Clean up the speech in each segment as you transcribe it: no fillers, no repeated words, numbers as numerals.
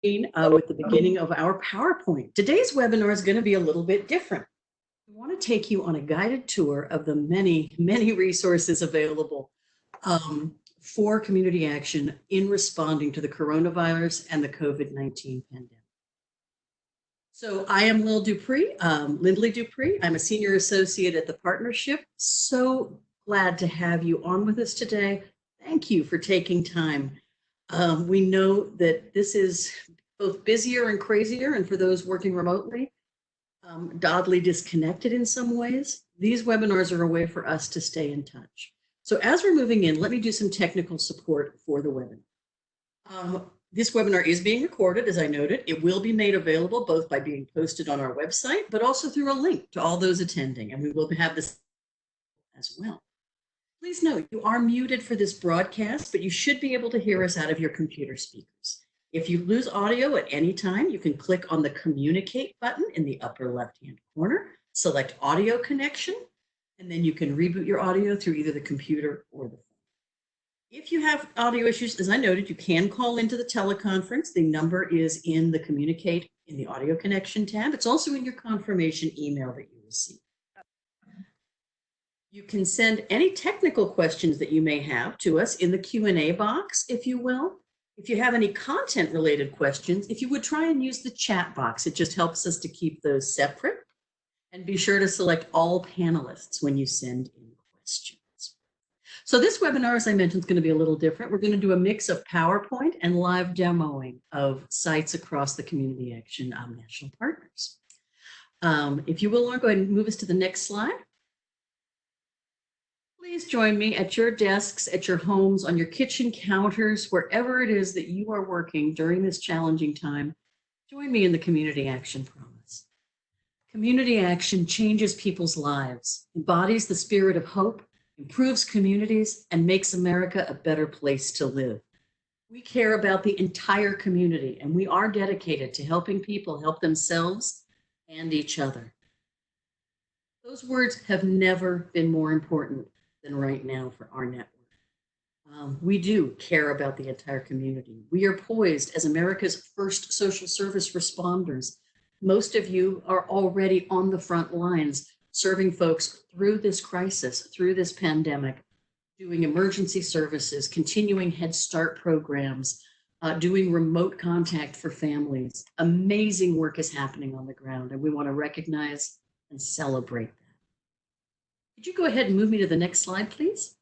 with the beginning of our PowerPoint. Today's webinar is going to be a little bit different. We want to take you on a guided tour of the many, many resources available for community action in responding to the coronavirus and the COVID-19 pandemic. So I am Lindley Dupree. I'm a senior associate at the partnership. So glad to have you on with us today. Thank you for taking time. We know that this is both busier and crazier, and for those working remotely, oddly disconnected in some ways. These webinars are a way for us to stay in touch. So as we're moving in, let me do some technical support for the webinar. This webinar is being recorded, as I noted. It will be made available both by being posted on our website, but also through a link to all those attending, and we will have this as well. Please note, you are muted for this broadcast, but you should be able to hear us out of your computer speakers. If you lose audio at any time, you can click on the Communicate button in the upper left-hand corner, select Audio Connection, and then you can reboot your audio through either the computer or the phone. If you have audio issues, as I noted, you can call into the teleconference. The number is in the Communicate in the Audio Connection tab. It's also in your confirmation email that you receive. You can send any technical questions that you may have to us in the Q&A box, if you will. If you have any content-related questions, if you would try and use the chat box, it just helps us to keep those separate. And be sure to select all panelists when you send in questions. So this webinar, as I mentioned, is going to be a little different. We're going to do a mix of PowerPoint and live demoing of sites across the Community Action National Partners. If you will, Lauren, go ahead and move us to the next slide. Please join me at your desks, at your homes, on your kitchen counters, wherever it is that you are working during this challenging time. Join me in the Community Action Promise. Community action changes people's lives, embodies the spirit of hope, improves communities, and makes America a better place to live. We care about the entire community, and we are dedicated to helping people help themselves and each other. Those words have never been more important than right now for our network. We do care about the entire community. We are poised as America's first social service responders. Most of you are already on the front lines, serving folks through this crisis, through this pandemic, doing emergency services, continuing Head Start programs, doing remote contact for families. Amazing work is happening on the ground, and we want to recognize and celebrate that. Could you go ahead and move me to the next slide, please?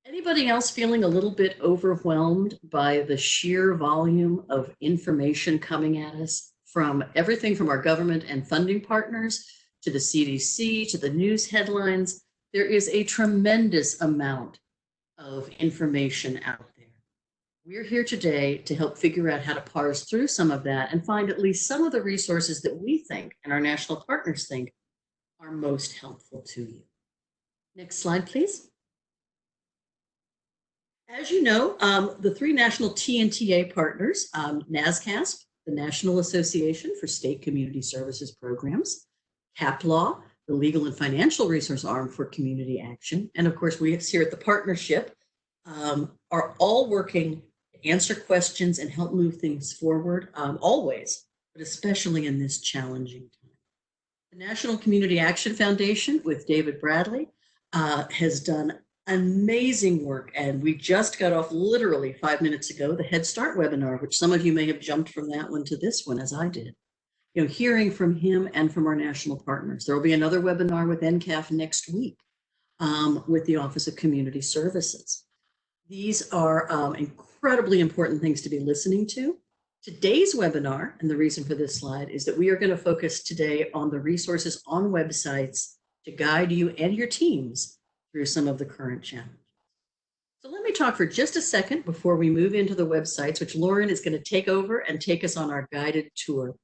Anybody else feeling a little bit overwhelmed by the sheer volume of information coming at us from everything from our government and funding partners to the CDC, to the news headlines? There is a tremendous amount of information out there. We're here today to help figure out how to parse through some of that and find at least some of the resources that we think and our national partners think are most helpful to you. Next slide, please. As you know, the three national TNTA partners, NASCASP, the National Association for State Community Services Programs, CAPLAW, the legal and financial resource arm for community action, and of course we here at the partnership are all working to answer questions and help move things forward, always, but especially in this challenging time. The National Community Action Foundation with David Bradley has done amazing work, and we just got off literally 5 minutes ago the Head Start webinar, which some of you may have jumped from that one to this one, as I did. You know, hearing from him and from our national partners. There will be another webinar with NCAF next week with the Office of Community Services. These are incredibly important things to be listening to. Today's webinar, and the reason for this slide, is that we are going to focus today on the resources on websites to guide you and your teams through some of the current challenges. So let me talk for just a second before we move into the websites, which Lauren is going to take over and take us on our guided tour.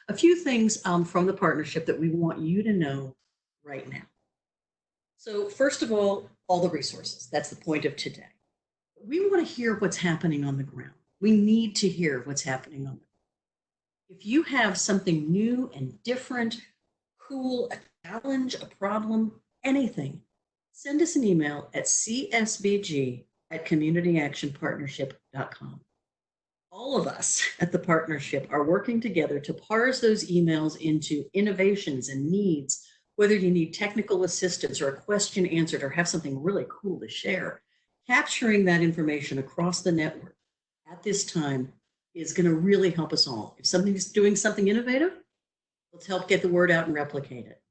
A few things from the partnership that we want you to know right now. So first of all the resources. That's the point of today. We want to hear what's happening on the ground. We need to hear what's happening on the ground. If you have something new and different, cool, a challenge, a problem, anything, send us an email at csbg@communityactionpartnership.com. All of us at the partnership are working together to parse those emails into innovations and needs, whether you need technical assistance or a question answered or have something really cool to share. Capturing that information across the network at this time is going to really help us all. If somebody's doing something innovative, let's help get the word out and replicate it.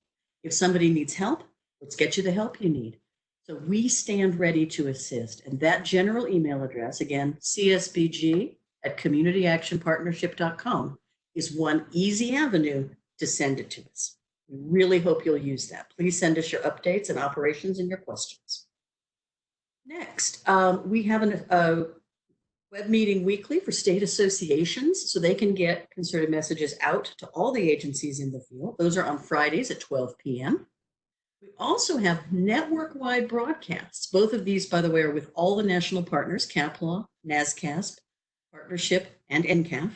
If somebody needs help, let's get you the help you need. So we stand ready to assist. And that general email address, again, csbg@communityactionpartnership.com, is one easy avenue to send it to us. We really hope you'll use that. Please send us your updates and operations and your questions. Next, we have a web meeting weekly for state associations so they can get concerted messages out to all the agencies in the field. Those are on Fridays at 12 p.m. We also have network-wide broadcasts. Both of these, by the way, are with all the national partners, CAPLA, NASCASP, Partnership, and NCAF.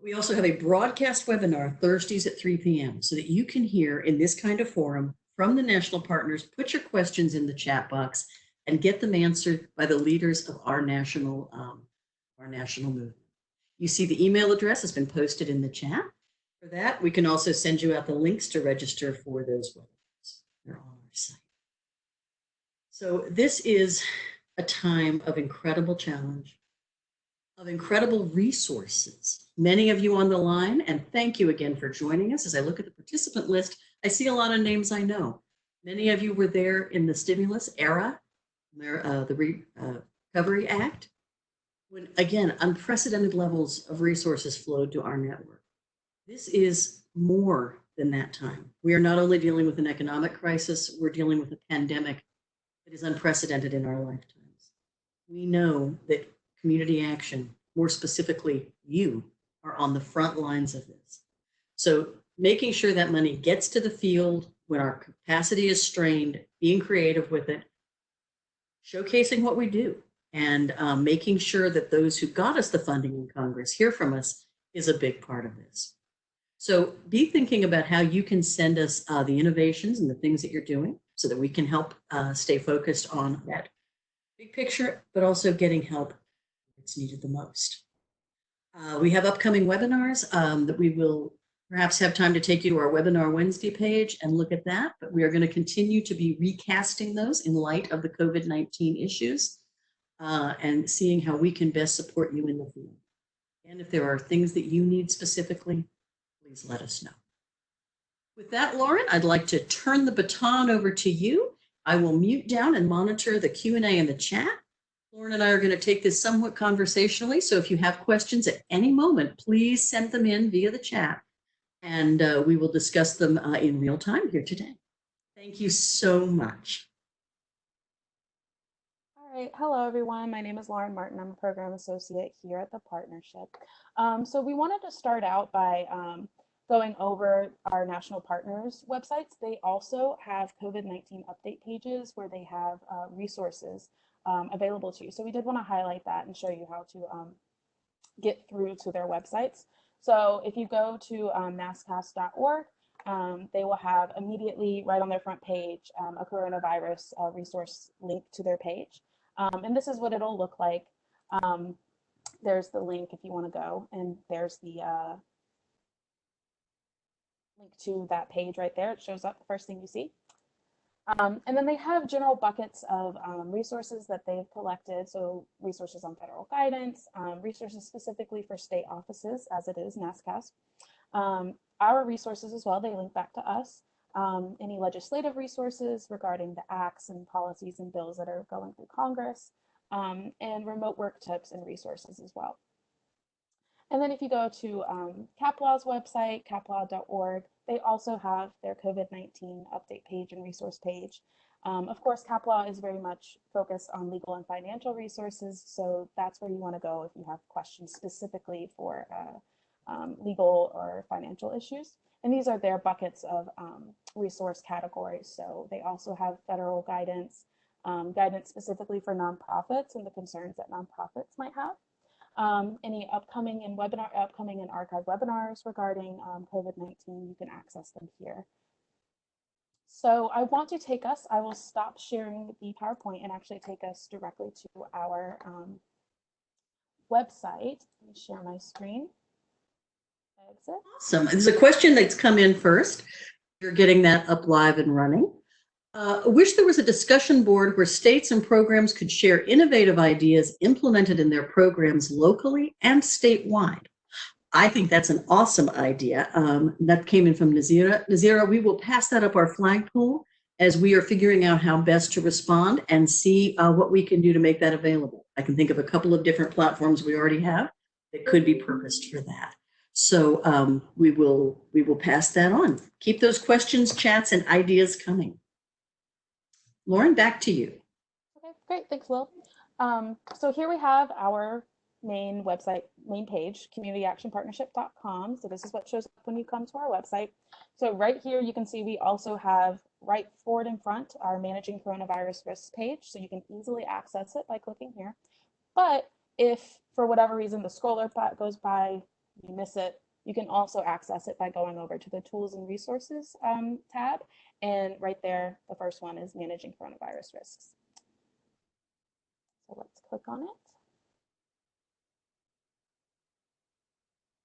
We also have a broadcast webinar Thursdays at 3 p.m. so that you can hear in this kind of forum from the national partners, put your questions in the chat box and get them answered by the leaders of our national movement. You see the email address has been posted in the chat. For that, we can also send you out the links to register for those webinars. They're on our site. So this is a time of incredible challenge, of incredible resources. Many of you on the line, and thank you again for joining us. As I look at the participant list, I see a lot of names I know. Many of you were there in the stimulus era, the Recovery Act, when, again, unprecedented levels of resources flowed to our network. This is more than that time. We are not only dealing with an economic crisis, we're dealing with a pandemic that is unprecedented in our lifetimes. We know that community action, more specifically you, are on the front lines of this. So making sure that money gets to the field when our capacity is strained, being creative with it, showcasing what we do, and making sure that those who got us the funding in Congress hear from us is a big part of this. So be thinking about how you can send us the innovations and the things that you're doing so that we can help stay focused on that big picture, but also getting help that's needed the most. We have upcoming webinars that we will perhaps have time to take you to our Webinar Wednesday page and look at that, but we are going to continue to be recasting those in light of the COVID-19 issues and seeing how we can best support you in the field. And if there are things that you need specifically, please let us know. With that, Lauren, I'd like to turn the baton over to you. I will mute down and monitor the Q&A in the chat. Lauren and I are going to take this somewhat conversationally, so if you have questions at any moment, please send them in via the chat, and we will discuss them in real time here today. Thank you so much. All right, hello everyone. My name is Lauren Martin. I'm a program associate here at the partnership. So we wanted to start out by going over our national partners websites. They also have COVID-19 update pages where they have resources available to you. So we did want to highlight that and show you how to get through to their websites. So if you go to nascast.org, they will have immediately right on their front page a coronavirus resource link to their page. And this is what it'll look like. There's the link if you want to go, and there's the link to that page right there. It shows up the first thing you see. And then they have general buckets of resources that they've collected. So resources on federal guidance, resources specifically for state offices, as it is NASCASP. Our resources as well, they link back to us. Any legislative resources regarding the acts and policies and bills that are going through Congress, and remote work tips and resources as well. And then if you go to CAPLA's website, capla.org, they also have their COVID-19 update page and resource page. Of course, CAPLA is very much focused on legal and financial resources, so that's where you want to go if you have questions specifically for legal or financial issues. And these are their buckets of resource categories. So they also have federal guidance, guidance specifically for nonprofits and the concerns that nonprofits might have. Any upcoming and archived webinars regarding COVID-19, you can access them here. So I will stop sharing the PowerPoint and actually take us directly to our website. Let me share my screen. Exit. Awesome. There's a question that's come in first. You're getting that up live and running. I wish there was a discussion board where states and programs could share innovative ideas implemented in their programs locally and statewide. I think that's an awesome idea. That came in from Nazira. Nazira, we will pass that up our flagpole as we are figuring out how best to respond and see what we can do to make that available. I can think of a couple of different platforms we already have that could be purposed for that. So we will pass that on. Keep those questions, chats, and ideas coming. Lauren, back to you. Okay, great. Thanks, Will. So here we have our main website, main page, communityactionpartnership.com. So this is what shows up when you come to our website. So right here, you can see we also have right forward in front our Managing Coronavirus Risks page. So you can easily access it by clicking here. But if for whatever reason the scroller goes by, you miss it, you can also access it by going over to the Tools and Resources tab. And right there, the first one is Managing Coronavirus Risks. So let's click on it.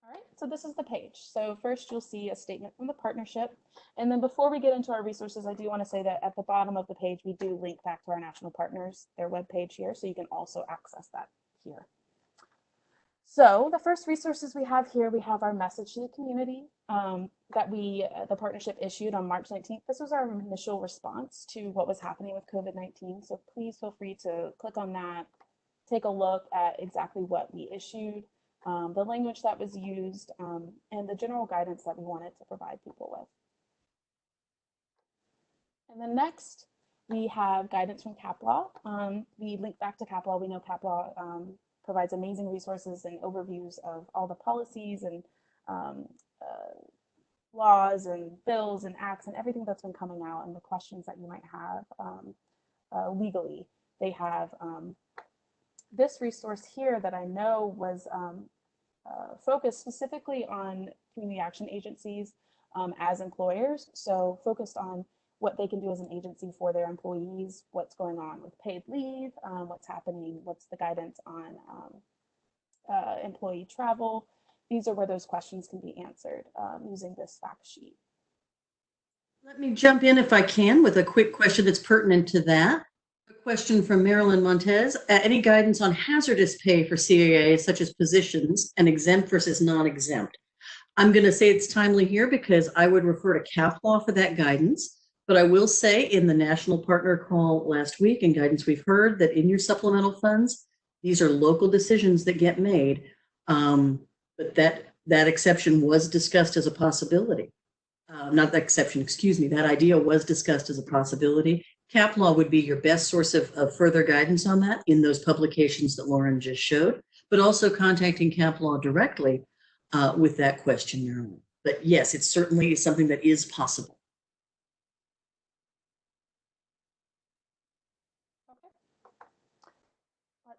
All right, so this is the page. So first you'll see a statement from the partnership. And then before we get into our resources, I do want to say that at the bottom of the page, we do link back to our national partners, their webpage here. So you can also access that here. So the first resources we have here, we have our message to the community that the partnership issued on March 19th. This was our initial response to what was happening with COVID-19. So please feel free to click on that, take a look at exactly what we issued, the language that was used, and the general guidance that we wanted to provide people with. And then next, we have guidance from CAPLAW. We link back to CAPLAW. We know CAPLAW provides amazing resources and overviews of all the policies and laws and bills and acts and everything that's been coming out and the questions that you might have legally. They have this resource here that I know was focused specifically on community action agencies as employers. So focused on what they can do as an agency for their employees, what's going on with paid leave, what's happening, what's the guidance on employee travel. These are where those questions can be answered using this fact sheet. Let me jump in if I can with a quick question that's pertinent to that. A question from Marilyn Montez. Any guidance on hazardous pay for CAA, such as positions and exempt versus non-exempt? I'm going to say it's timely here because I would refer to CAPLAW for that guidance. But I will say in the national partner call last week and guidance we've heard that in your supplemental funds, these are local decisions that get made. But that exception was discussed as a possibility. Not the exception, excuse me, that idea was discussed as a possibility. CAPLAW would be your best source of further guidance on that in those publications that Lauren just showed, but also contacting CAPLAW directly with that question, Marilyn. But yes, it's certainly something that is possible.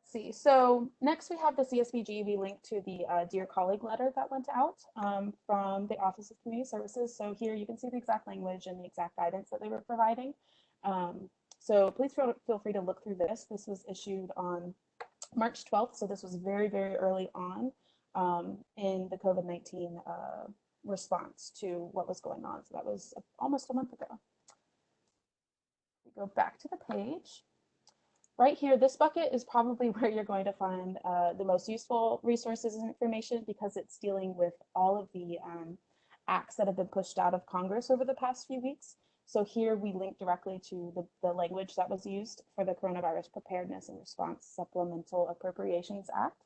See, so next we have the CSBG. We linked to the Dear Colleague letter that went out from the Office of Community Services. So here you can see the exact language and the exact guidance that they were providing. So please feel free to look through this. This was issued on March 12th. So this was very, very early on in the COVID-19 response to what was going on. So that was almost a month ago. We go back to the page. Right here, this bucket is probably where you're going to find the most useful resources and information because it's dealing with all of the acts that have been pushed out of Congress over the past few weeks. So here we link directly to the language that was used for the Coronavirus Preparedness and Response Supplemental Appropriations Act.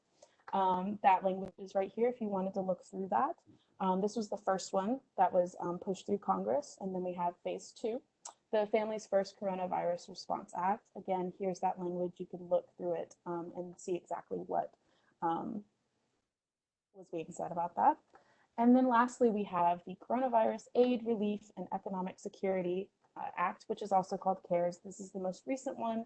That language is right here if you wanted to look through that. This was the first one that was pushed through Congress, and then we have phase 2. The Families First Coronavirus Response Act. Again, here's that language. You can look through it and see exactly what was being said about that. And then lastly, we have the Coronavirus Aid, Relief, and Economic Security Act, which is also called CARES. This is the most recent one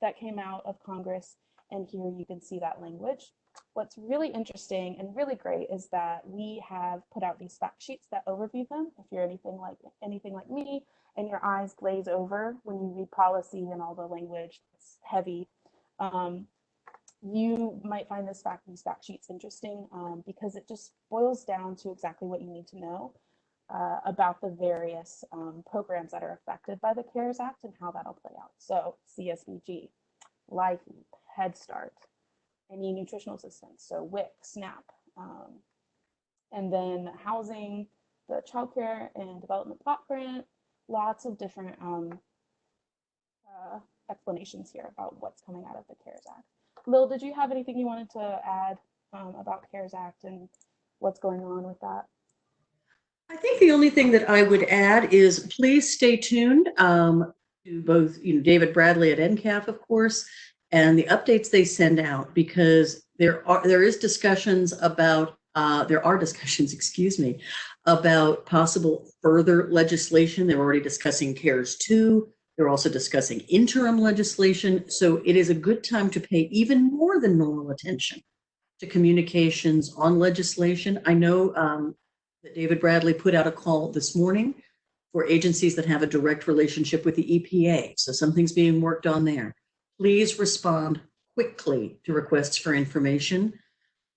that came out of Congress. And here you can see that language. What's really interesting and really great is that we have put out these fact sheets that overview them. If you're anything like me, and your eyes glaze over when you read policy and all the language that's heavy. you might find these fact sheets interesting because it just boils down to exactly what you need to know about the various programs that are affected by the CARES Act and how that'll play out. So CSVG, Life, Head Start, any nutritional assistance, so WIC, SNAP, and then housing, the Child Care and Development Block Grant, lots of different explanations here about what's coming out of the CARES Act. Lil, did you have anything you wanted to add about CARES Act and what's going on with that? I think the only thing that I would add is please stay tuned to both David Bradley at NCAF, of course, and the updates they send out, because there are discussions, excuse me, about possible further legislation. They're already discussing CARES 2. They're also discussing interim legislation. So it is a good time to pay even more than normal attention to communications on legislation. I know that David Bradley put out a call this morning for agencies that have a direct relationship with the EPA. So something's being worked on there. Please respond quickly to requests for information.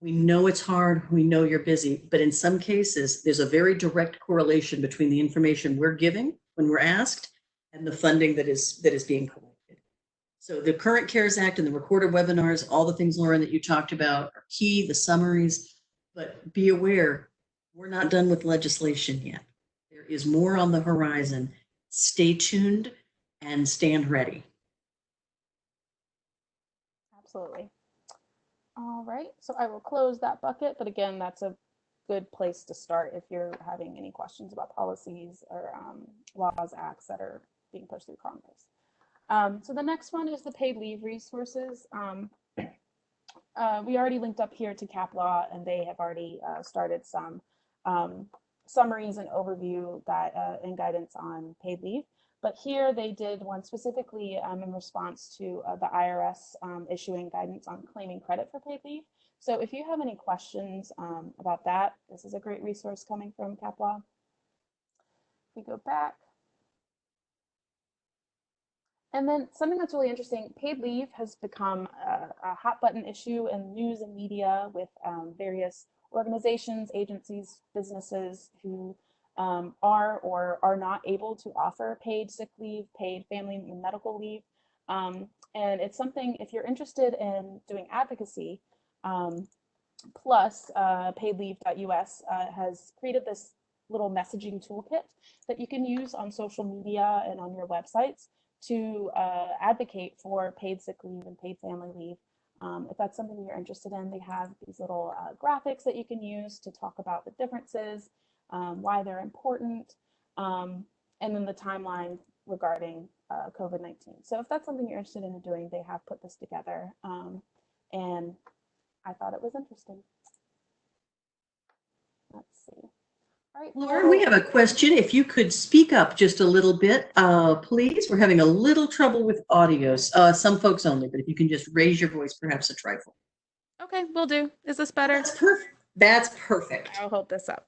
We know it's hard, we know you're busy, but in some cases, there's a very direct correlation between the information we're giving when we're asked and the funding that is being collected. So the current CARES Act and the recorded webinars, all the things, Lauren, that you talked about are key, the summaries, but be aware, we're not done with legislation yet. There is more on the horizon. Stay tuned and stand ready. Absolutely. All right, so I will close that bucket, but again, that's a good place to start if you're having any questions about policies or laws, acts that are being pushed through Congress. So the next one is the paid leave resources. We already linked up here to Cap Law, and they have already started some summaries and overview that and guidance on paid leave. But here they did one specifically in response to the IRS issuing guidance on claiming credit for paid leave. So if you have any questions about that, this is a great resource coming from Cap Law. We go back. And then something that's really interesting, paid leave has become a hot button issue in news and media with various organizations, agencies, businesses who are or are not able to offer paid sick leave, paid family and medical leave. And it's something, if you're interested in doing advocacy, plus paidleave.us has created this little messaging toolkit that you can use on social media and on your websites to advocate for paid sick leave and paid family leave. If that's something you're interested in, they have these little graphics that you can use to talk about the differences, why they're important, and then the timeline regarding COVID-19. So if that's something you're interested in doing, they have put this together, and I thought it was interesting. Let's see. All right, Lauren, we have a question. If you could speak up just a little bit, please. We're having a little trouble with audio. Some folks only, but if you can just raise your voice, perhaps a trifle. Okay, will do. Is this better? That's perfect. That's perfect. I'll hold this up.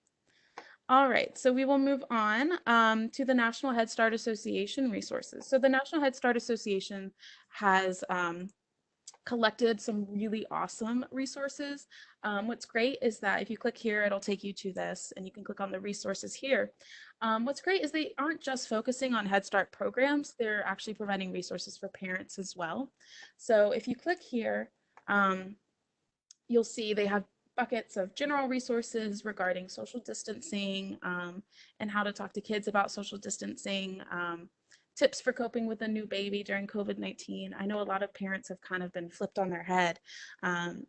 All right, so we will move on to the National Head Start Association resources. So the National Head Start Association has collected some really awesome resources. What's great is that if you click here, it'll take you to this, and you can click on the resources here. What's great is they aren't just focusing on Head Start programs, they're actually providing resources for parents as well. So if you click here, you'll see they have buckets of general resources regarding social distancing and how to talk to kids about social distancing, tips for coping with a new baby during COVID-19. I know a lot of parents have kind of been flipped on their head,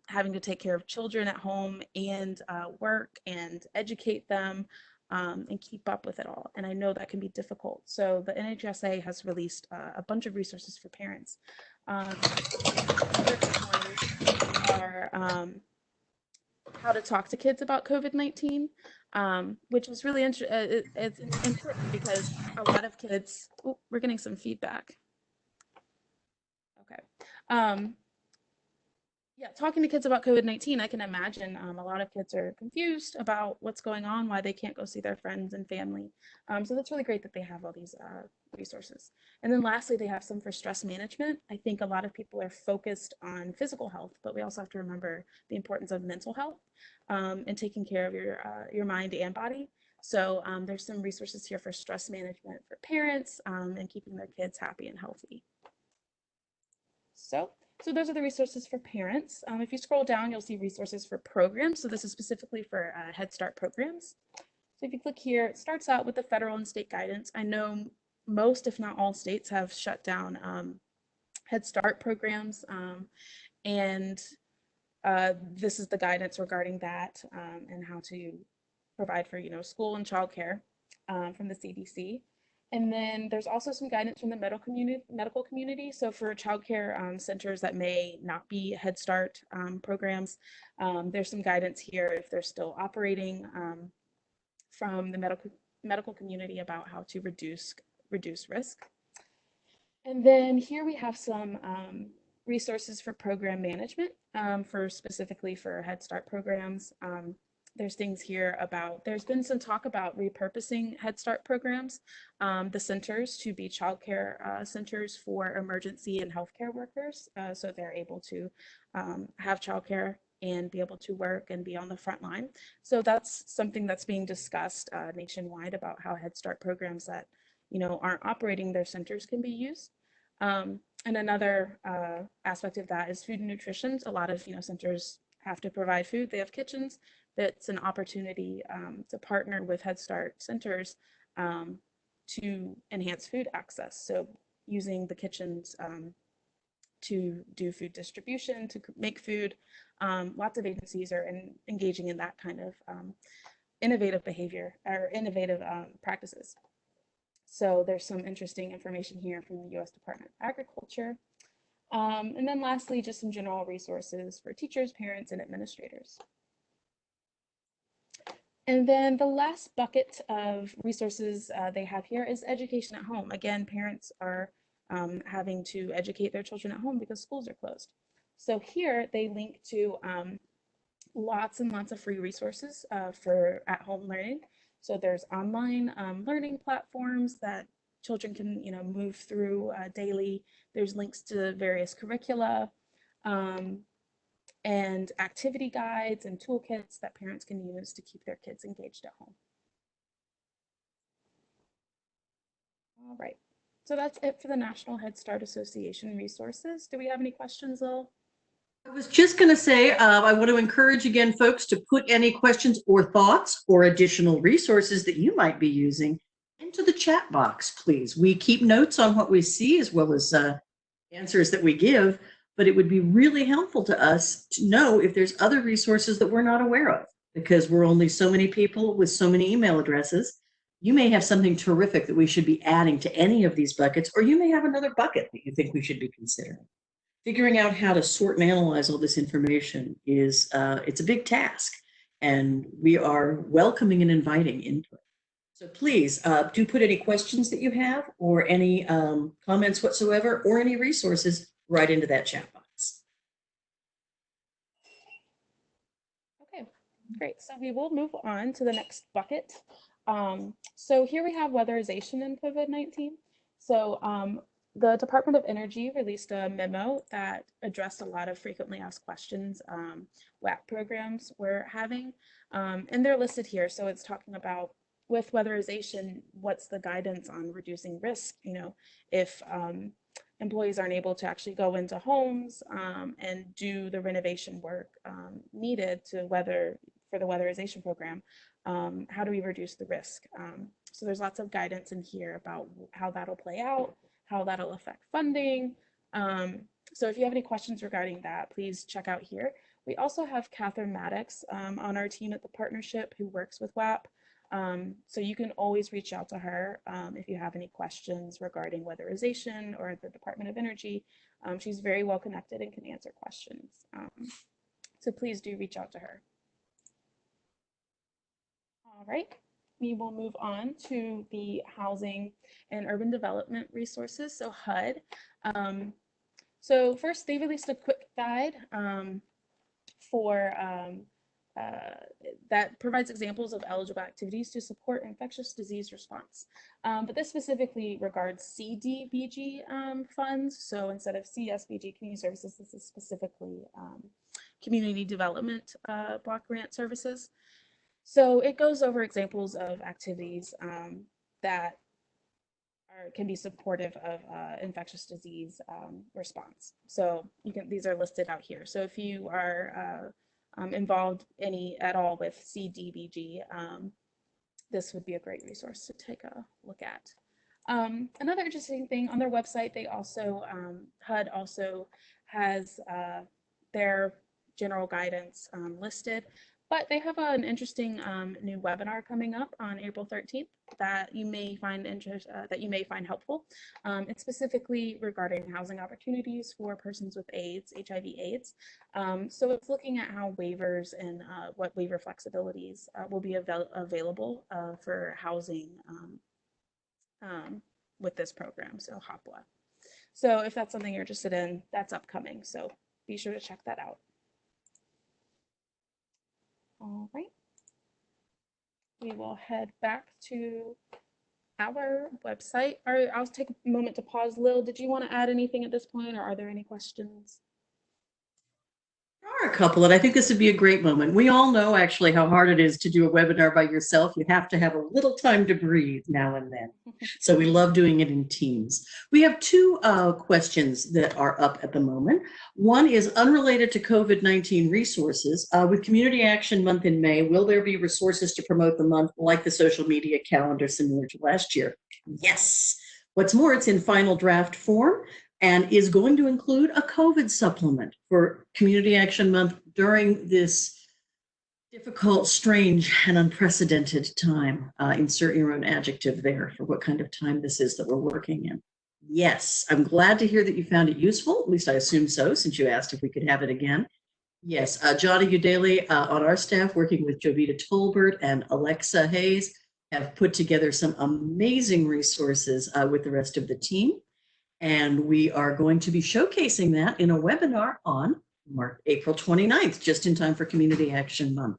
having to take care of children at home and work and educate them and keep up with it all. And I know that can be difficult. So the NHSA has released a bunch of resources for parents. Are how to talk to kids about COVID-19, which was really it's important because a lot of kids, we're getting some feedback. Okay. Yeah, talking to kids about COVID-19, I can imagine a lot of kids are confused about what's going on, why they can't go see their friends and family. So that's really great that they have all these resources. And then lastly, they have some for stress management. I think a lot of people are focused on physical health, but we also have to remember the importance of mental health and taking care of your mind and body. So there's some resources here for stress management for parents and keeping their kids happy and healthy. So, so those are the resources for parents. If you scroll down, you'll see resources for programs. So this is specifically for Head Start programs. So if you click here, it starts out with the federal and state guidance. I know most, if not all, states have shut down Head Start programs, and this is the guidance regarding that and how to provide for school and childcare from the CDC. And then there's also some guidance from the medical community. So for childcare centers that may not be Head Start programs, there's some guidance here if they're still operating from the medical community about how to reduce risk. And then here we have some resources for program management for specifically for Head Start programs. There's things here about, there's been some talk about repurposing Head Start programs, the centers to be childcare centers for emergency and healthcare workers. So they're able to have childcare and be able to work and be on the front line. So that's something that's being discussed nationwide about how Head Start programs that aren't operating their centers can be used. And another aspect of that is food and nutrition. A lot of centers have to provide food. They have kitchens. That's an opportunity to partner with Head Start centers to enhance food access. So using the kitchens to do food distribution, to make food. Lots of agencies are engaging in that kind of innovative behavior or innovative practices. So there's some interesting information here from the US Department of Agriculture. And then lastly, just some general resources for teachers, parents, and administrators. And then the last bucket of resources they have here is education at home. Again, parents are having to educate their children at home because schools are closed. So here they link to lots and lots of free resources for at-home learning. So there's online learning platforms that children can, move through daily. There's links to various curricula and activity guides and toolkits that parents can use to keep their kids engaged at home. All right. So that's it for the National Head Start Association resources. Do we have any questions, Lil? I was just going to say, I want to encourage again, folks, to put any questions or thoughts or additional resources that you might be using into the chat box, please. We keep notes on what we see as well as answers that we give, but it would be really helpful to us to know if there's other resources that we're not aware of, because we're only so many people with so many email addresses. You may have something terrific that we should be adding to any of these buckets, or you may have another bucket that you think we should be considering. Figuring out how to sort and analyze all this information is it's a big task, and we are welcoming and inviting input. So please do put any questions that you have or any comments whatsoever or any resources right into that chat box. Okay, great. So we will move on to the next bucket. So here we have weatherization in COVID-19. So the Department of Energy released a memo that addressed a lot of frequently asked questions WAP programs were having, and they're listed here. So it's talking about with weatherization, what's the guidance on reducing risk? If employees aren't able to actually go into homes and do the renovation work needed to for the weatherization program, how do we reduce the risk? So there's lots of guidance in here about how that'll play out, how that'll affect funding. So if you have any questions regarding that, please check out here. We also have Catherine Maddox on our team at the partnership who works with WAP. So you can always reach out to her if you have any questions regarding weatherization or the Department of Energy. She's very well connected and can answer questions. So please do reach out to her. All right, we will move on to the housing and urban development resources, so HUD. So first, they released a quick guide for that provides examples of eligible activities to support infectious disease response. But this specifically regards CDBG funds. So instead of CSBG, Community Services, this is specifically Community Development Block Grant Services. So it goes over examples of activities that can be supportive of infectious disease response. So these are listed out here. So if you are involved at all with CDBG, this would be a great resource to take a look at. Another interesting thing on their website, they also, HUD also has their general guidance listed, but they have an interesting new webinar coming up on April 13th that you may find helpful. It's specifically regarding housing opportunities for persons with AIDS, HIV/AIDS. So it's looking at how waivers and what waiver flexibilities will be available for housing with this program, so HOPWA. So if that's something you're interested in, that's upcoming. So be sure to check that out. All right, we will head back to our website. I'll take a moment to pause. Lil, did you want to add anything at this point, or are there any questions? There are a couple, and I think this would be a great moment. We all know actually how hard it is to do a webinar by yourself. You have to have a little time to breathe now and then. So we love doing it in teams. We have two questions that are up at the moment. One is unrelated to COVID-19 resources. With Community Action Month in May, will there be resources to promote the month like the social media calendar similar to last year? Yes. What's more, it's in final draft form and is going to include a COVID supplement for Community Action Month during this difficult, strange, and unprecedented time. Insert your own adjective there for what kind of time this is that we're working in. Yes, I'm glad to hear that you found it useful. At least I assume so, since you asked if we could have it again. Yes, Johnny Udaley on our staff, working with Jovita Tolbert and Alexa Hayes, have put together some amazing resources with the rest of the team. And we are going to be showcasing that in a webinar on April 29th, just in time for Community Action Month.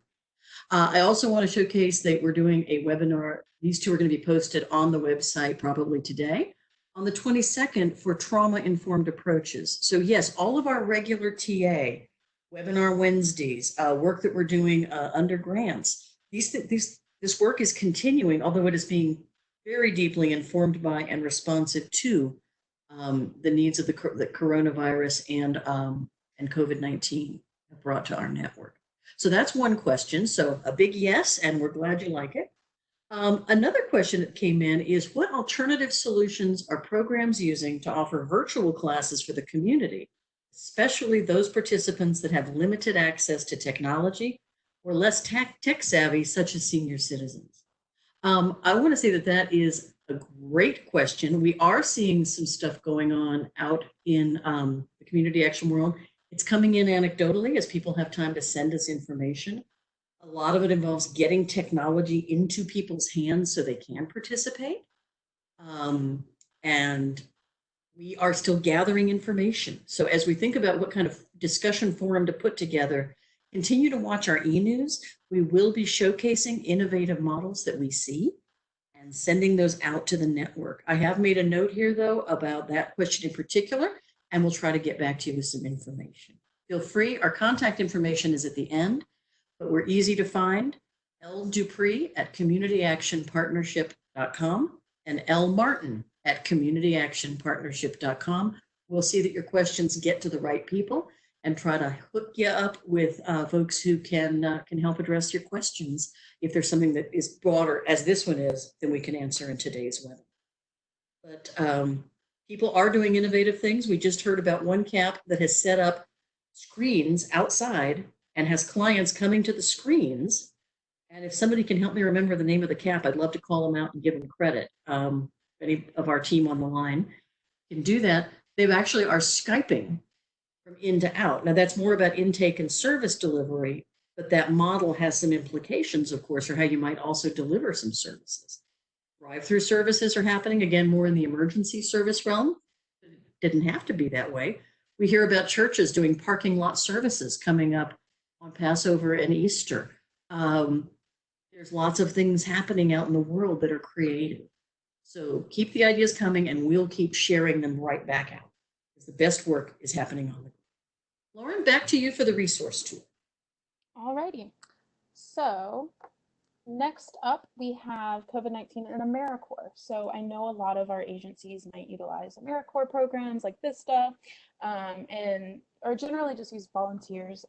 I also want to showcase that we're doing a webinar. These two are going to be posted on the website probably today, on the 22nd for trauma-informed approaches. So yes, all of our regular TA, webinar Wednesdays, work that we're doing under grants, this work is continuing, although it is being very deeply informed by and responsive to the needs of the coronavirus and COVID-19 have brought to our network. So that's one question. So a big yes, and we're glad you like it. Another question that came in is, what alternative solutions are programs using to offer virtual classes for the community, especially those participants that have limited access to technology or less tech savvy, such as senior citizens? I want to say that that is a great question. We are seeing some stuff going on out in the community action world. It's coming in anecdotally as people have time to send us information. A lot of it involves getting technology into people's hands so they can participate. And we are still gathering information. So as we think about what kind of discussion forum to put together, continue to watch our e-news. We will be showcasing innovative models that we see and sending those out to the network. I have made a note here, though, about that question in particular, and we'll try to get back to you with some information. Feel free. Our contact information is at the end, but we're easy to find. L. Dupree at communityactionpartnership.com and L. Martin at communityactionpartnership.com. We'll see that your questions get to the right people and try to hook you up with folks who can help address your questions. If there's something that is broader, as this one is, then we can answer in today's webinar. But people are doing innovative things. We just heard about one CAP that has set up screens outside and has clients coming to the screens. And if somebody can help me remember the name of the CAP, I'd love to call them out and give them credit. Any of our team on the line can do that. They actually are Skyping from in to out. Now that's more about intake and service delivery, but that model has some implications, of course, for how you might also deliver some services. Drive-through services are happening, again, more in the emergency service realm. It didn't have to be that way, We hear about churches doing parking lot services coming up on Passover and Easter. There's lots of things happening out in the world that are creative. So keep the ideas coming and we'll keep sharing them right back out, because the best work is happening on the ground. Lauren, back to you for the resource tool. All righty. So next up, we have COVID-19 and AmeriCorps. So I know a lot of our agencies might utilize AmeriCorps programs like VISTA, or generally just use volunteers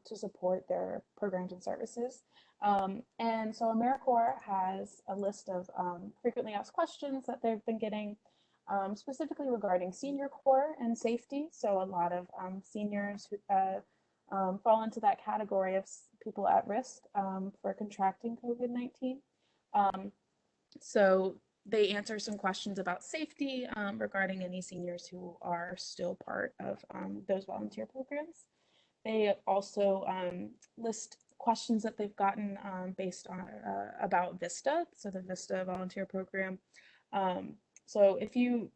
to support their programs and services. And so AmeriCorps has a list of frequently asked questions that they've been getting, specifically regarding senior corps and safety. So a lot of seniors who fall into that category of people at risk for contracting COVID-19. So they answer some questions about safety regarding any seniors who are still part of those volunteer programs. They also list questions that they've gotten based on about VISTA, so the VISTA volunteer program. So if you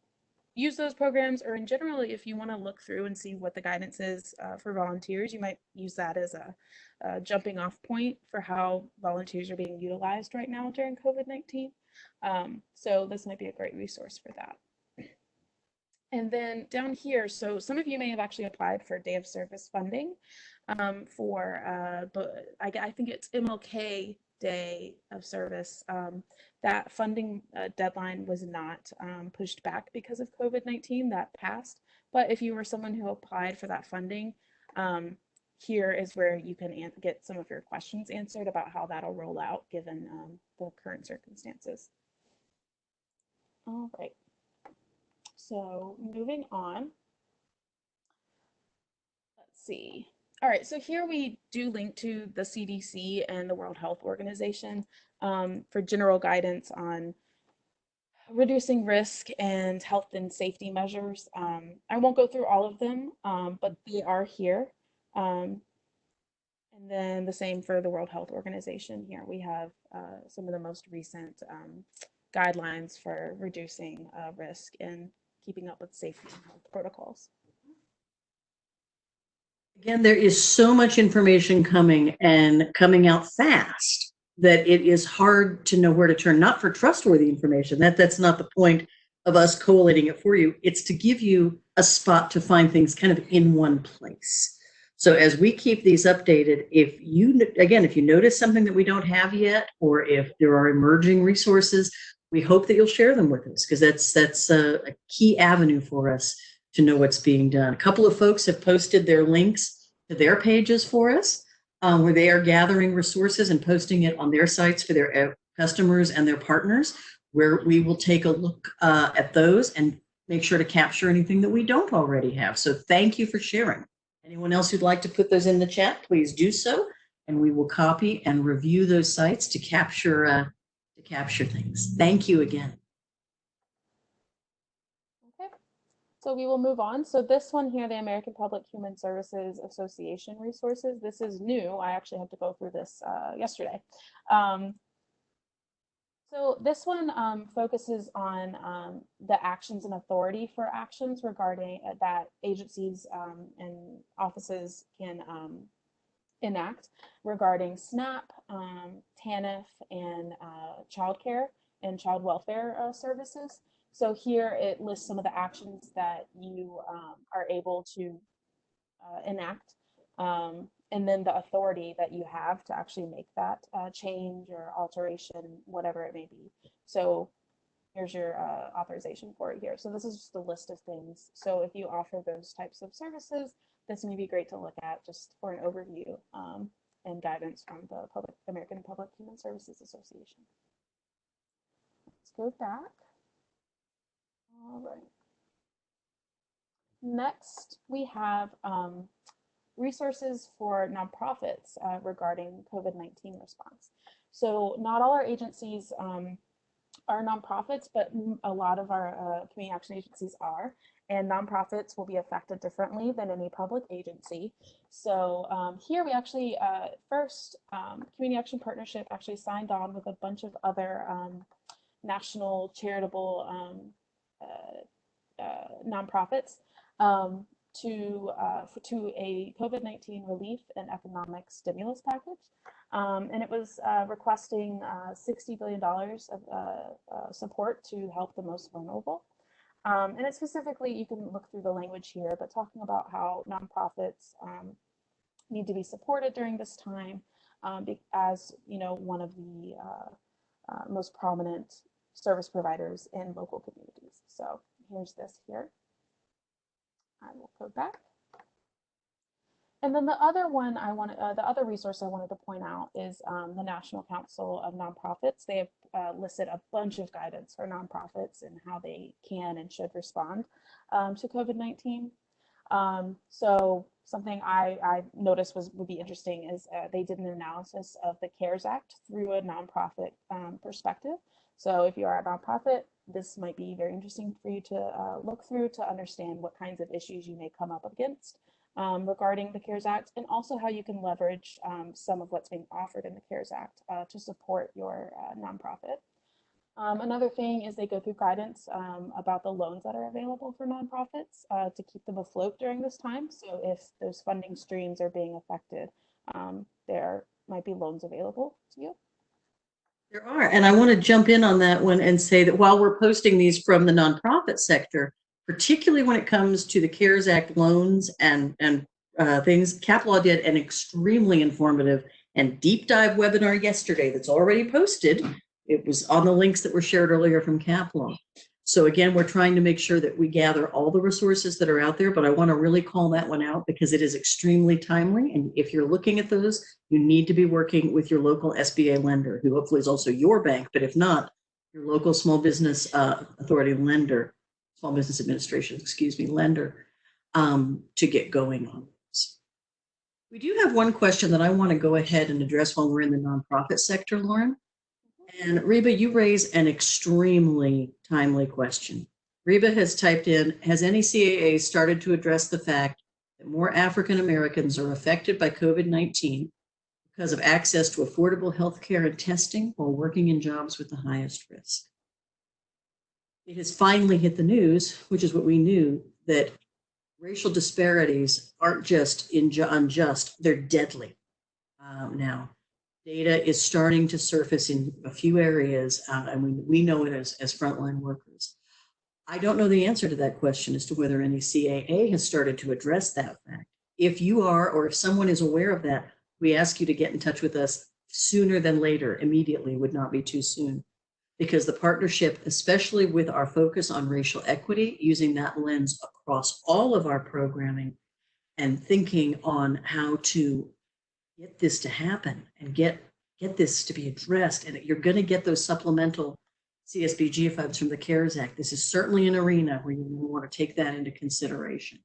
use those programs, or in general, if you want to look through and see what the guidance is for volunteers, you might use that as a jumping off point for how volunteers are being utilized right now during COVID-19. So this might be a great resource for that. And then down here, so some of you may have actually applied for day of service funding for, I think it's MLK Day of Service. That funding deadline was not pushed back because of COVID-19, that passed. But if you were someone who applied for that funding, here is where you can get some of your questions answered about how that'll roll out given the current circumstances. All right. So moving on, let's see. All right, so here we do link to the CDC and the World Health Organization for general guidance on reducing risk and health and safety measures. I won't go through all of them, but they are here. And then the same for the World Health Organization. Here we have some of the most recent guidelines for reducing risk and keeping up with safety and health protocols. Again, there is so much information coming and coming out fast that it is hard to know where to turn, not for trustworthy information. That's not the point of us collating it for you. It's to give you a spot to find things kind of in one place. So as we keep these updated, if you notice something that we don't have yet, or if there are emerging resources, we hope that you'll share them with us, because that's a key avenue for us to know what's being done. A couple of folks have posted their links to their pages for us, where they are gathering resources and posting it on their sites for their customers and their partners, where we will take a look at those and make sure to capture anything that we don't already have. So thank you for sharing. Anyone else who'd like to put those in the chat, please do so, and we will copy and review those sites to capture things. Thank you again. So we will move on. So this one here, the American Public Human Services Association resources, this is new. I actually had to go through this yesterday. So this one focuses on the actions and authority for actions regarding that agencies and offices can enact regarding SNAP, TANF, and childcare and child welfare services. So here it lists some of the actions that you are able to enact, and then the authority that you have to actually make that change or alteration, whatever it may be. So here's your authorization for it here. So this is just a list of things. So if you offer those types of services, this may be great to look at just for an overview and guidance from the American Public Human Services Association. Let's go back. All right. Next, we have resources for nonprofits regarding COVID-19 response. So not all our agencies are nonprofits, but a lot of our community action agencies are, and nonprofits will be affected differently than any public agency. So here we actually, first, Community Action Partnership actually signed on with a bunch of other national charitable nonprofits. to a COVID-19 relief and economic stimulus package. And it was requesting $60 billion of support to help the most vulnerable. And it specifically, you can look through the language here, but talking about how nonprofits need to be supported during this time as, you know, one of the most prominent service providers in local communities. So here's this here. I will go back. And then the other one the other resource I wanted to point out is the National Council of Nonprofits. They have listed a bunch of guidance for nonprofits and how they can and should respond to COVID-19. So something I noticed would be interesting is they did an analysis of the CARES Act through a nonprofit perspective. So if you are a nonprofit, this might be very interesting for you to look through to understand what kinds of issues you may come up against regarding the CARES Act, and also how you can leverage some of what's being offered in the CARES Act to support your nonprofit. Another thing is they go through guidance about the loans that are available for nonprofits to keep them afloat during this time. So if those funding streams are being affected, there might be loans available to you. There are, and I want to jump in on that one and say that while we're posting these from the nonprofit sector, particularly when it comes to the CARES Act loans and things, CapLaw did an extremely informative and deep dive webinar yesterday that's already posted. It was on the links that were shared earlier from CapLaw. So again, we're trying to make sure that we gather all the resources that are out there, but I want to really call that one out because it is extremely timely. And if you're looking at those, you need to be working with your local SBA lender, who hopefully is also your bank, but if not, your local small business authority lender, small business administration, excuse me, lender, to get going on this. We do have one question that I want to go ahead and address while we're in the nonprofit sector, Lauren. And Reba, you raise an extremely timely question. Reba has typed in, has any CAA started to address the fact that more African Americans are affected by COVID-19 because of access to affordable health care and testing while working in jobs with the highest risk? It has finally hit the news, which is what we knew, that racial disparities aren't just unjust, they're deadly now. Data is starting to surface in a few areas, and we know it as frontline workers. I don't know the answer to that question as to whether any CAA has started to address that fact. If you are, or if someone is aware of that, we ask you to get in touch with us sooner than later. Immediately would not be too soon, because the partnership, especially with our focus on racial equity, using that lens across all of our programming and thinking on how to get this to happen and get this to be addressed. And you're going to get those supplemental CSBG funds from the CARES Act. This is certainly an arena where you want to take that into consideration.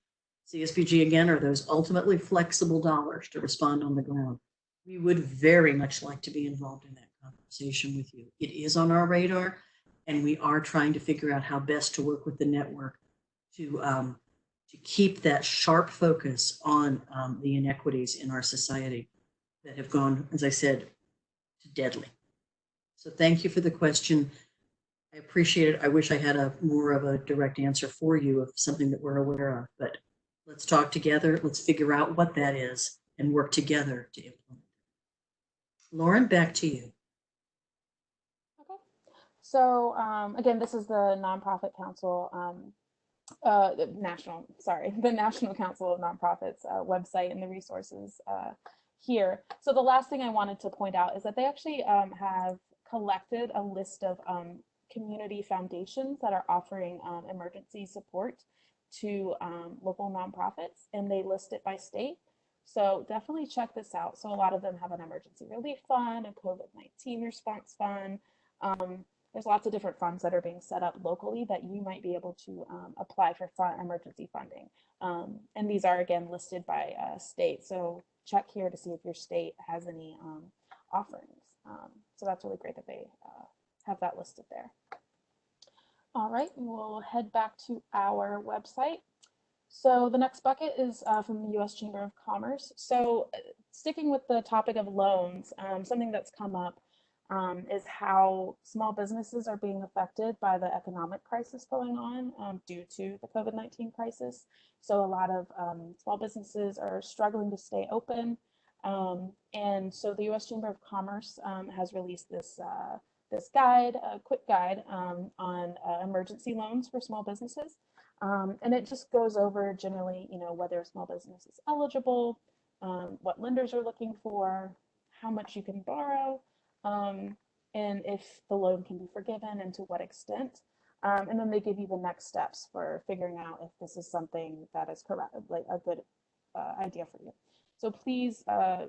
CSBG, again, are those ultimately flexible dollars to respond on the ground. We would very much like to be involved in that conversation with you. It is on our radar, and we are trying to figure out how best to work with the network to keep that sharp focus on the inequities in our society that have gone, as I said, to deadly. So thank you for the question. I appreciate it. I wish I had more of a direct answer for you of something that we're aware of, but let's talk together. Let's figure out what that is and work together to implement it. Lauren, back to you. Okay. So again, this is the Nonprofit Council, the National Council of Nonprofits website and the resources here. So the last thing I wanted to point out is that they actually have collected a list of community foundations that are offering emergency support to local nonprofits, and they list it by state. So definitely check this out. So a lot of them have an emergency relief fund, a COVID-19 response fund. There's lots of different funds that are being set up locally that you might be able to apply for emergency funding. And these are, again, listed by state. So check here to see if your state has any offerings. So that's really great that they have that listed there. All right, we'll head back to our website. So the next bucket is from the U.S. Chamber of Commerce. So sticking with the topic of loans, something that's come up is how small businesses are being affected by the economic crisis going on due to the COVID-19 crisis. So a lot of small businesses are struggling to stay open. And so the U.S. Chamber of Commerce has released this guide, a quick guide on emergency loans for small businesses. And it just goes over generally, whether a small business is eligible, what lenders are looking for, how much you can borrow, and if the loan can be forgiven and to what extent. And then they give you the next steps for figuring out if this is something that is correct, like a good idea for you. So please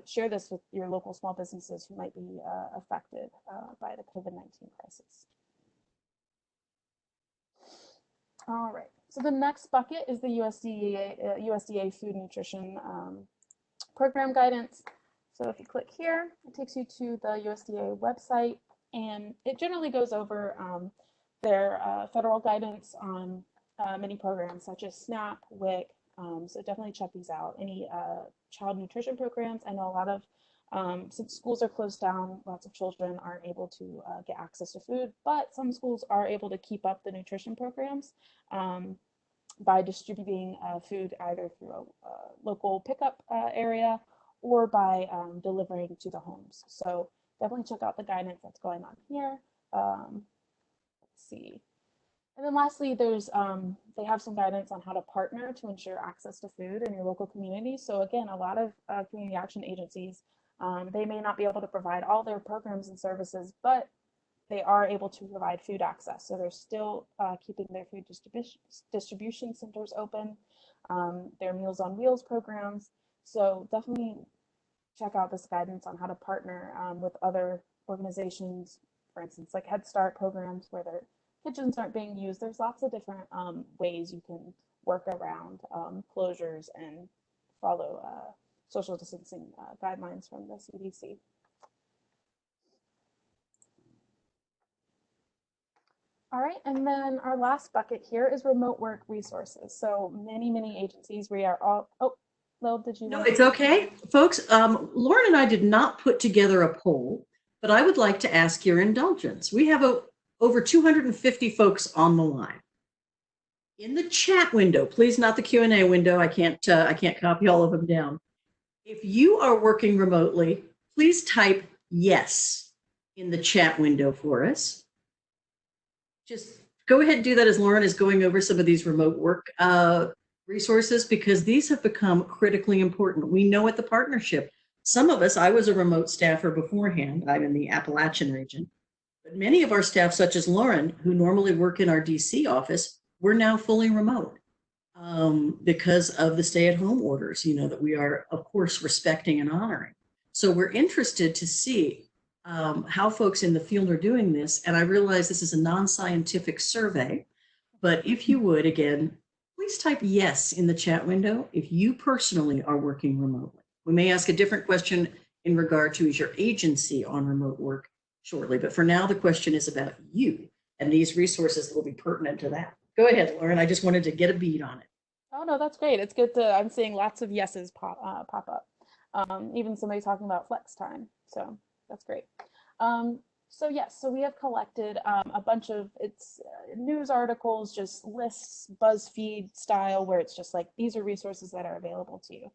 share this with your local small businesses who might be affected by the COVID-19 crisis. All right, so the next bucket is the USDA Food Nutrition Program Guidance. So if you click here, it takes you to the USDA website, and it generally goes over their federal guidance on many programs such as SNAP, WIC. So definitely check these out. Any child nutrition programs. I know a lot of, since schools are closed down, lots of children aren't able to get access to food, but some schools are able to keep up the nutrition programs by distributing food either through a local pickup area or by delivering to the homes. So definitely check out the guidance that's going on here. Let's see. And then lastly, there's they have some guidance on how to partner to ensure access to food in your local community. So again, a lot of community action agencies, they may not be able to provide all their programs and services, but they are able to provide food access. So they're still keeping their food distribution centers open, their Meals on Wheels programs. So definitely check out this guidance on how to partner with other organizations, for instance, like Head Start programs where their kitchens aren't being used. There's lots of different ways you can work around closures and follow social distancing guidelines from the CDC. All right, and then our last bucket here is remote work resources. So many agencies, we are all, oh, Lil, did you? No, it's okay. Folks, Lauren and I did not put together a poll, but I would like to ask your indulgence. We have over 250 folks on the line. In the chat window, please not the Q&A window. I can't copy all of them down. If you are working remotely, please type yes in the chat window for us. Just go ahead and do that as Lauren is going over some of these remote work resources, because these have become critically important. We know at the partnership, some of us, I was a remote staffer beforehand, I'm in the Appalachian region, but many of our staff, such as Lauren, who normally work in our DC office, we're now fully remote because of the stay-at-home orders, that we are, of course, respecting and honoring. So we're interested to see how folks in the field are doing this. And I realize this is a non-scientific survey, but if you would, again, please type yes in the chat window if you personally are working remotely. We may ask a different question in regard to is your agency on remote work shortly, but for now, the question is about you and these resources that will be pertinent to that. Go ahead, Lauren. I just wanted to get a beat on it. Oh, no, that's great. It's good I'm seeing lots of yeses pop up. Even somebody talking about flex time. So that's great. So yes, so we have collected a bunch of news articles, just lists, BuzzFeed style, where it's just like, these are resources that are available to you.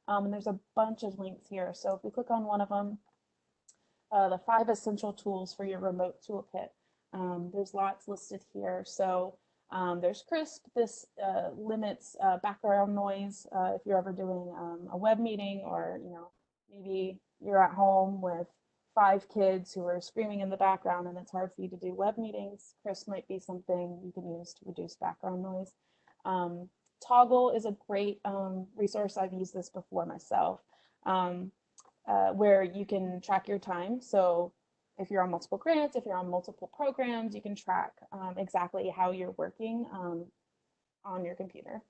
And there's a bunch of links here. So if we click on one of them, the 5 essential tools for your remote toolkit, there's lots listed here. So there's CRISP. This limits background noise if you're ever doing a web meeting, or maybe you're at home with 5 kids who are screaming in the background and it's hard for you to do web meetings. CRISP might be something you can use to reduce background noise. Toggle is a great resource. I've used this before myself, where you can track your time. So if you're on multiple grants, if you're on multiple programs, you can track exactly how you're working on your computer.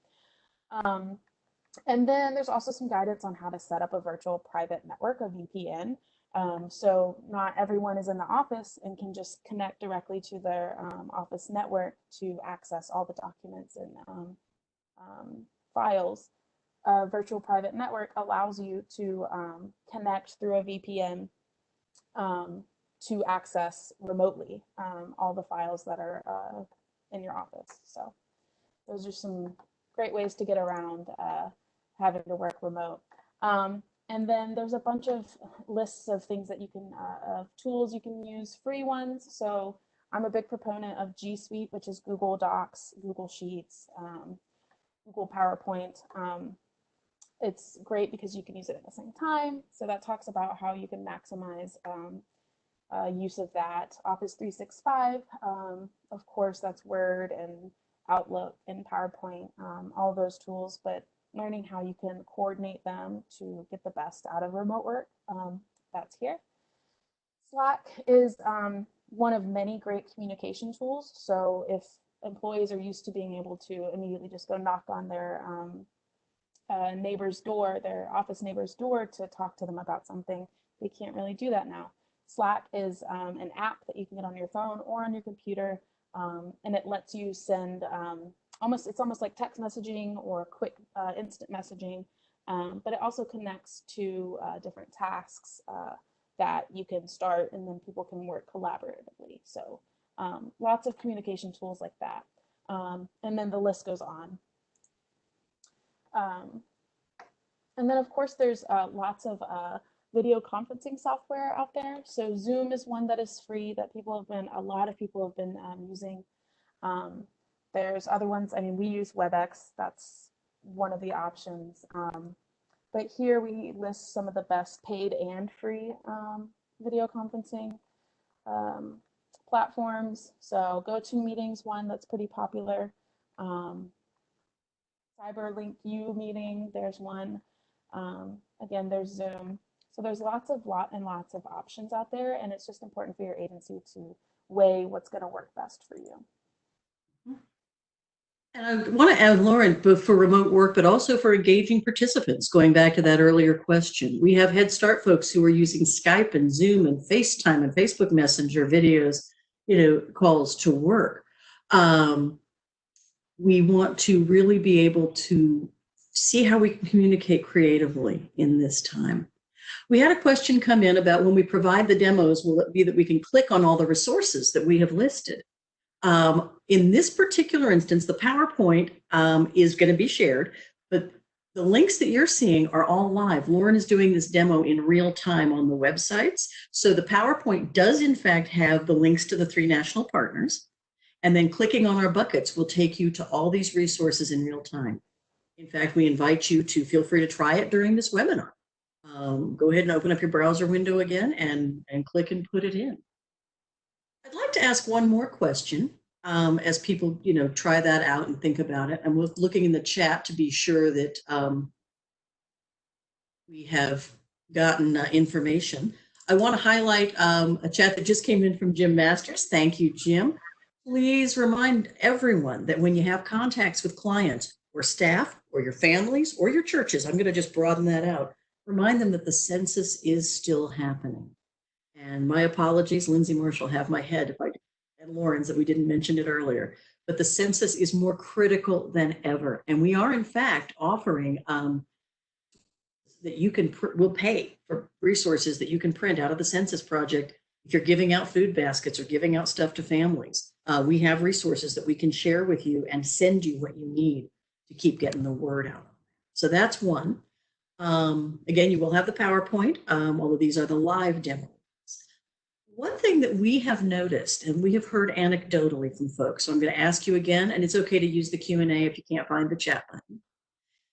And then there's also some guidance on how to set up a virtual private network, a VPN. So not everyone is in the office and can just connect directly to their office network to access all the documents and files. A virtual private network allows you to connect through a VPN to access remotely all the files that are in your office. So those are some great ways to get around having to work remote. And then there's a bunch of lists of things that you can, of tools you can use, free ones. So I'm a big proponent of G Suite, which is Google Docs, Google Sheets, Google PowerPoint. It's great because you can use it at the same time. So that talks about how you can maximize use of that. Office 365, of course, that's Word and Outlook and PowerPoint, all those tools, but learning how you can coordinate them to get the best out of remote work, that's here. Slack is one of many great communication tools. So if employees are used to being able to immediately just go knock on their neighbor's door, their office neighbor's door to talk to them about something, they can't really do that now. Slack is an app that you can get on your phone or on your computer, and it lets you send it's almost like text messaging or quick instant messaging, but it also connects to different tasks that you can start, and then people can work collaboratively. So lots of communication tools like that. And then the list goes on. And then of course there's lots of video conferencing software out there. So Zoom is one that is free that a lot of people have been using. There's other ones, I mean, we use WebEx, that's one of the options. But here we list some of the best paid and free video conferencing platforms. So GoToMeeting's one that's pretty popular. CyberLink U meeting, there's one. Again, there's Zoom. So there's lots of options out there, and it's just important for your agency to weigh what's going to work best for you. And I want to add, Lauren, both for remote work, but also for engaging participants, going back to that earlier question. We have Head Start folks who are using Skype and Zoom and FaceTime and Facebook Messenger videos, calls to work. We want to really be able to see how we can communicate creatively in this time. We had a question come in about when we provide the demos, will it be that we can click on all the resources that we have listed? In this particular instance, the PowerPoint is going to be shared, but the links that you're seeing are all live. Lauren is doing this demo in real time on the websites. So the PowerPoint does in fact have the links to the 3 national partners. And then clicking on our buckets will take you to all these resources in real time. In fact, we invite you to feel free to try it during this webinar. Go ahead and open up your browser window again and click and put it in. I'd like to ask one more question as people, try that out and think about it. I'm looking in the chat to be sure that we have gotten information. I want to highlight a chat that just came in from Jim Masters. Thank you, Jim. Please remind everyone that when you have contacts with clients or staff or your families or your churches, I'm going to just broaden that out, remind them that the census is still happening. And my apologies, Lindsay Marshall, have my head, and Lauren's, that we didn't mention it earlier, but the census is more critical than ever. And we are in fact offering that you can, we'll pay for resources that you can print out of the Census Project. If you're giving out food baskets or giving out stuff to families, we have resources that we can share with you and send you what you need to keep getting the word out. So that's one. Again, you will have the PowerPoint, although these are the live demos. One thing that we have noticed, and we have heard anecdotally from folks, so I'm going to ask you again, and it's okay to use the Q&A if you can't find the chat button,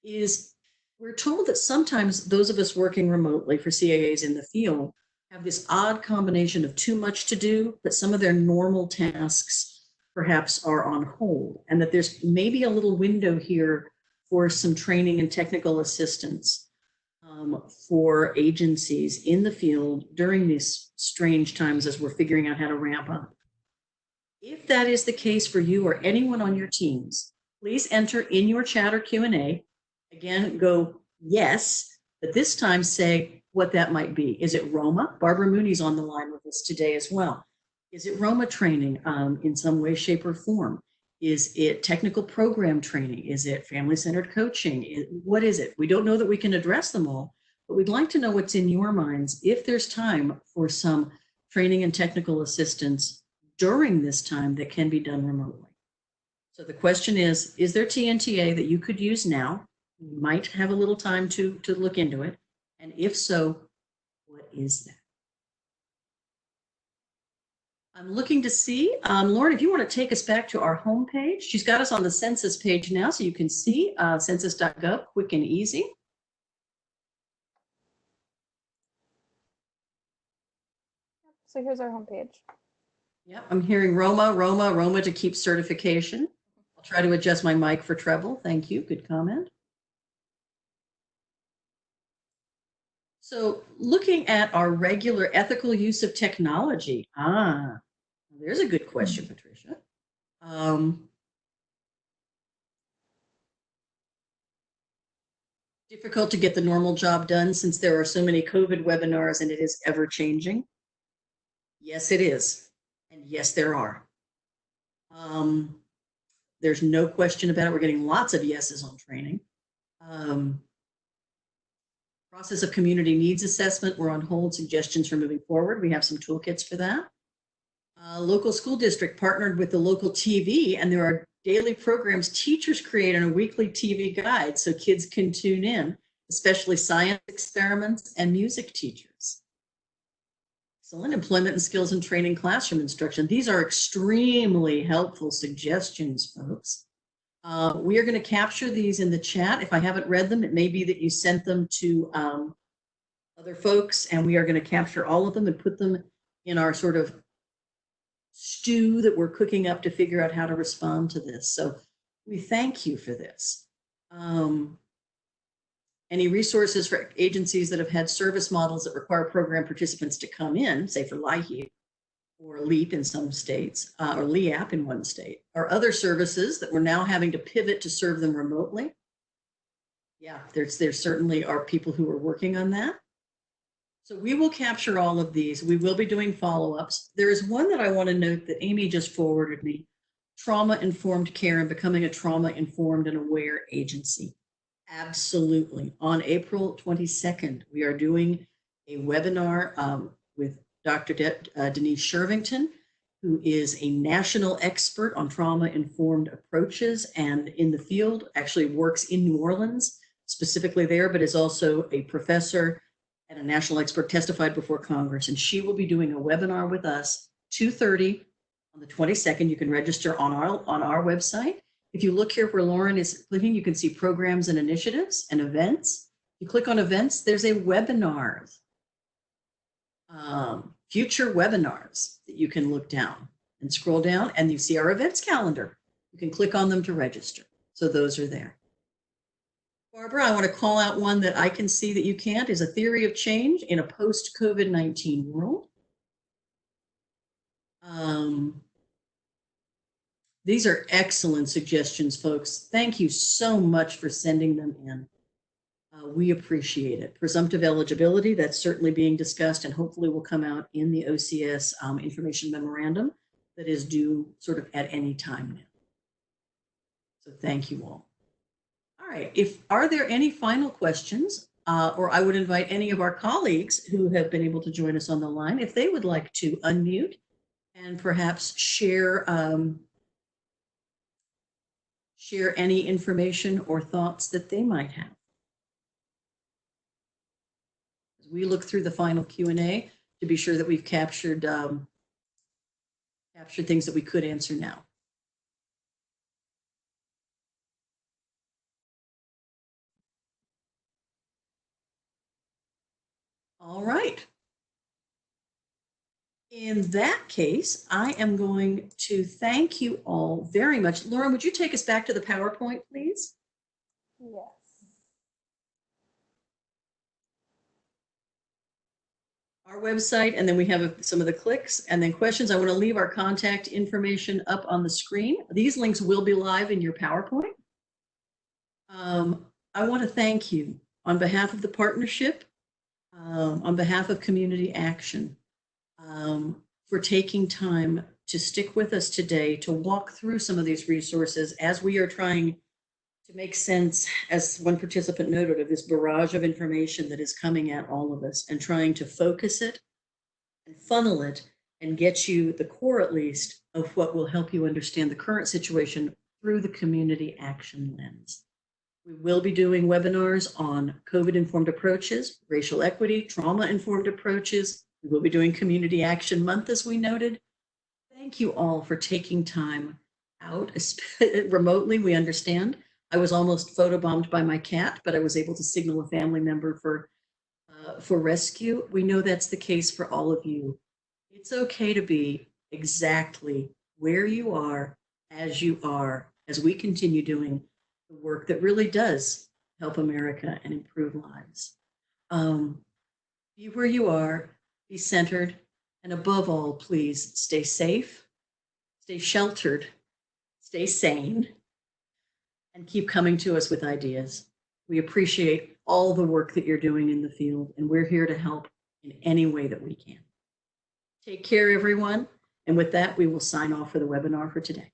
is we're told that sometimes those of us working remotely for CAAs in the field have this odd combination of too much to do, but some of their normal tasks perhaps are on hold, and that there's maybe a little window here for some training and technical assistance for agencies in the field during these strange times as we're figuring out how to ramp up. If that is the case for you or anyone on your teams, please enter in your chat or Q&A. Again, go yes, but this time say what that might be. Is it Roma? Barbara Mooney's on the line with us today as well. Is it Roma training in some way, shape, or form? Is it technical program training? Is it family-centered coaching? What is it? We don't know that we can address them all, but we'd like to know what's in your minds if there's time for some training and technical assistance during this time that can be done remotely. So the question is there TNTA that you could use now? You might have a little time to look into it. And if so, what is that? I'm looking to see, Lauren, if you want to take us back to our homepage. She's got us on the census page now, so you can see census.gov, quick and easy. So here's our homepage. Yeah, I'm hearing Roma to keep certification. I'll try to adjust my mic for treble. Thank you. Good comment. So looking at our regular ethical use of technology. There's a good question, Patricia. Difficult to get the normal job done since there are so many COVID webinars and it is ever changing. Yes, it is. And yes, there are. There's no question about it. We're getting lots of yeses on training. Process of community needs assessment. We're on hold. Suggestions for moving forward. We have some toolkits for that. Local school district partnered with the local TV, and there are daily programs teachers create on a weekly TV guide so kids can tune in, especially science experiments and music teachers. Excellent. Employment and skills and training classroom instruction. These are extremely helpful suggestions, folks. We are going to capture these in the chat. If I haven't read them, it may be that you sent them to other folks, and we are going to capture all of them and put them in our sort of stew that we're cooking up to figure out how to respond to this. So we thank you for this. Any resources for agencies that have had service models that require program participants to come in, say for LIHEAP or LEAP in some states, or LEAP in one state, or other services that we're now having to pivot to serve them remotely. Yeah, there certainly are people who are working on that. So we will capture all of these. We will be doing follow-ups. There is one that I want to note that Amy just forwarded me, trauma-informed care and becoming a trauma-informed and aware agency. Absolutely. On April 22nd, we are doing a webinar with Dr. Denise Shervington, who is a national expert on trauma-informed approaches and in the field, actually works in New Orleans, specifically there, but is also a professor and a national expert, testified before Congress. And she will be doing a webinar with us, 2:30 on the 22nd. You can register on our website. If you look here where Lauren is clicking, you can see programs and initiatives and events. You click on events, there's a webinars, future webinars that you can look down and scroll down, and you see our events calendar. You can click on them to register. So those are there. Barbara, I want to call out one that I can see that you can't, is a theory of change in a post-COVID-19 world. These are excellent suggestions, folks. Thank you so much for sending them in. We appreciate it. Presumptive eligibility, that's certainly being discussed and hopefully will come out in the OCS information memorandum that is due sort of at any time now. So thank you all. All right, are there any final questions, or I would invite any of our colleagues who have been able to join us on the line, if they would like to unmute and perhaps share any information or thoughts that they might have. As we look through the final Q&A to be sure that we've captured things that we could answer now. All right. In that case, I am going to thank you all very much. Lauren, would you take us back to the PowerPoint, please? Yes. Our website, and then we have some of the clicks and then questions. I want to leave our contact information up on the screen. These links will be live in your PowerPoint. I want to thank you on behalf of the partnership, on behalf of Community Action, for taking time to stick with us today to walk through some of these resources as we are trying to make sense, as one participant noted, of this barrage of information that is coming at all of us and trying to focus it and funnel it and get you the core, at least, of what will help you understand the current situation through the community action lens. We will be doing webinars on COVID-informed approaches, racial equity, trauma-informed approaches. We will be doing Community Action Month, as we noted. Thank you all for taking time out remotely. We understand. I was almost photobombed by my cat, but I was able to signal a family member for rescue. We know that's the case for all of you. It's okay to be exactly where you are, as we continue doing the work that really does help America and improve lives. Be where you are, be centered, and above all, please stay safe, stay sheltered, stay sane, and keep coming to us with ideas. We appreciate all the work that you're doing in the field, and we're here to help in any way that we can. Take care, everyone. And with that, we will sign off for the webinar for today.